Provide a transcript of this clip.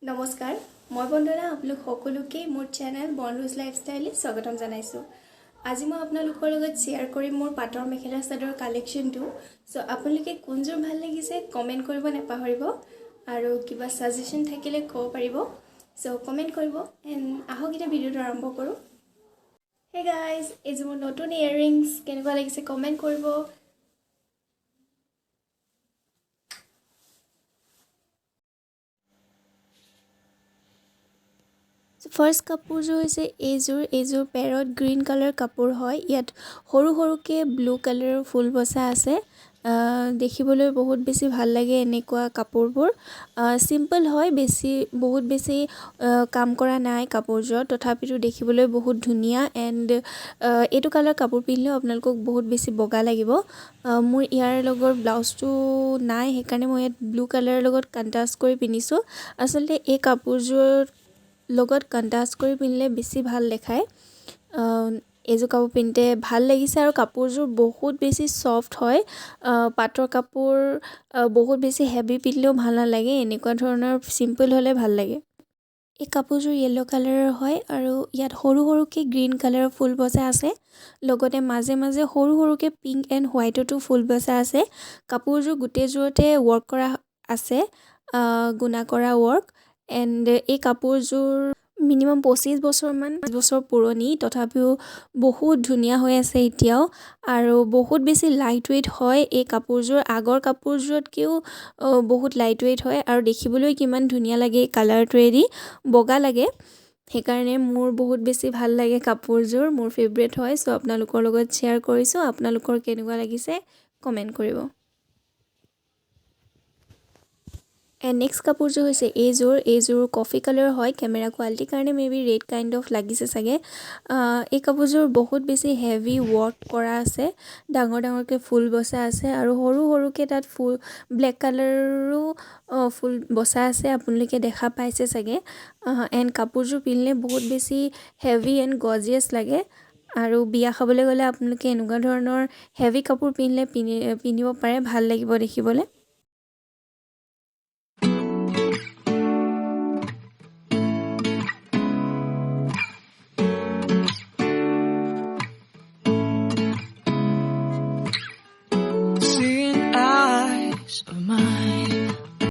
নমস্কাৰ মই বন্দনা আপোনালোক সকলোকে মোৰ চেনেল বনৰুজ লাইফষ্টাইল স্বাগতম জনাইছোঁ। আজি মই আপোনালোকৰ লগত শ্বেয়াৰ কৰিম মোৰ পাটৰ মেখেলা চাদৰ কালেকশ্যনটো। সো আপোনালোকে কোনযোৰ ভাল লাগিছে কমেন্ট কৰিব নাপাহৰিব আৰু কিবা সাজেশন থাকিলে ক'ব পাৰিব। সো কমেন্ট কৰিব এণ্ড আহক এতিয়া ভিডিঅ'টো আৰম্ভ কৰোঁ। হে গাইজ, এইযোৰ মোৰ নতুন ইয়াৰৰিংছ কেনেকুৱা লাগিছে কমেন্ট কৰিব। ফাৰ্ষ্ট কাপোৰযোৰ হৈছে এইযোৰ পেৰট গ্ৰীণ কালাৰ কাপোৰ হয়। ইয়াত সৰু সৰুকে ব্লু কালাৰৰ ফুল বসা আছে। দেখিবলৈ বহুত বেছি ভাল লাগে এনেকুৱা কাপোৰবোৰ। সিম্পল হয়, বহুত বেছি কাম কৰা নাই কাপোৰযোৰত, তথাপিতো দেখিবলৈ বহুত ধুনীয়া। এণ্ড এইটো কালাৰ কাপোৰ পিন্ধিলেও আপোনালোকক বহুত বেছি বগা লাগিব। মোৰ ইয়াৰ লগত ব্লাউজটো নাই, সেইকাৰণে মই ইয়াত ব্লু কালাৰৰ লগত কণ্ট্ৰাষ্ট কৰি পিন্ধিছোঁ। আচলতে এই কাপোৰযোৰ লগত কণ্ট্ৰাষ্ট কৰি পিন্ধিলে বেছি ভাল দেখায়। এইযোৰ কাপোৰ পিন্ধতে ভাল লাগিছে আৰু কাপোৰযোৰ বহুত বেছি সফ্ট হয়। পাটৰ কাপোৰ বহুত বেছি হেভি পিন্ধিলেও ভাল নালাগে, এনেকুৱা ধৰণৰ সিম্পল হ'লে ভাল লাগে। এই কাপোৰযোৰ য়েল্লো কালাৰৰ হয় আৰু ইয়াত সৰু সৰুকে গ্ৰীণ কালাৰৰ ফুল বসা আছে। লগতে মাজে মাজে সৰু সৰুকে পিংক এণ্ড হোৱাইটতো ফুল বসা আছে। কাপোৰযোৰ গোটেইযোৰতে ৱৰ্ক কৰা আছে, গুণা কৰা ৱৰ্ক। এণ্ড এই কাপোৰযোৰ মিনিমাম 25 বছৰ পুৰণি, তথাপিও বহুত ধুনীয়া হৈ আছে এতিয়াও আৰু বহুত বেছি লাইট ৱেইট হয়। এই কাপোৰযোৰ আগৰ কাপোৰযোৰতকৈও বহুত লাইট ৱেইট হয় আৰু দেখিবলৈ কিমান ধুনীয়া লাগে। এই কালাৰটোৱেদি বগা লাগে, সেইকাৰণে মোৰ বহুত বেছি ভাল লাগে কাপোৰযোৰ, মোৰ ফেভৰেট হয়। সো আপোনালোকৰ লগত শ্বেয়াৰ কৰিছোঁ। আপোনালোকৰ কেনেকুৱা লাগিছে কমেণ্ট কৰিব। এণ্ড নেক্সট কাপোৰযোৰ হৈছে এইযোৰ কফি কালাৰ হয়। কেমেৰা কোৱালিটিৰ কাৰণে may be red kind of লাগিছে চাগে। এই কাপোৰযোৰ বহুত বেছি হেভি ৱৰ্ক কৰা আছে, ডাঙৰ ডাঙৰকৈ ফুল বসা আছে আৰু সৰু সৰুকৈ তাত ফুল ব্লেক কালাৰৰো ফুল বসা আছে, আপোনালোকে দেখা পাইছে চাগে। এণ্ড কাপোৰযোৰ পিন্ধিলে বহুত বেছি হেভি এণ্ড গৰ্জিয়াছ লাগে আৰু বিয়া খাবলৈ গ'লে আপোনালোকে এনেকুৱা ধৰণৰ হেভি কাপোৰ পিন্ধিব পাৰে, ভাল লাগিব দেখিবলৈ।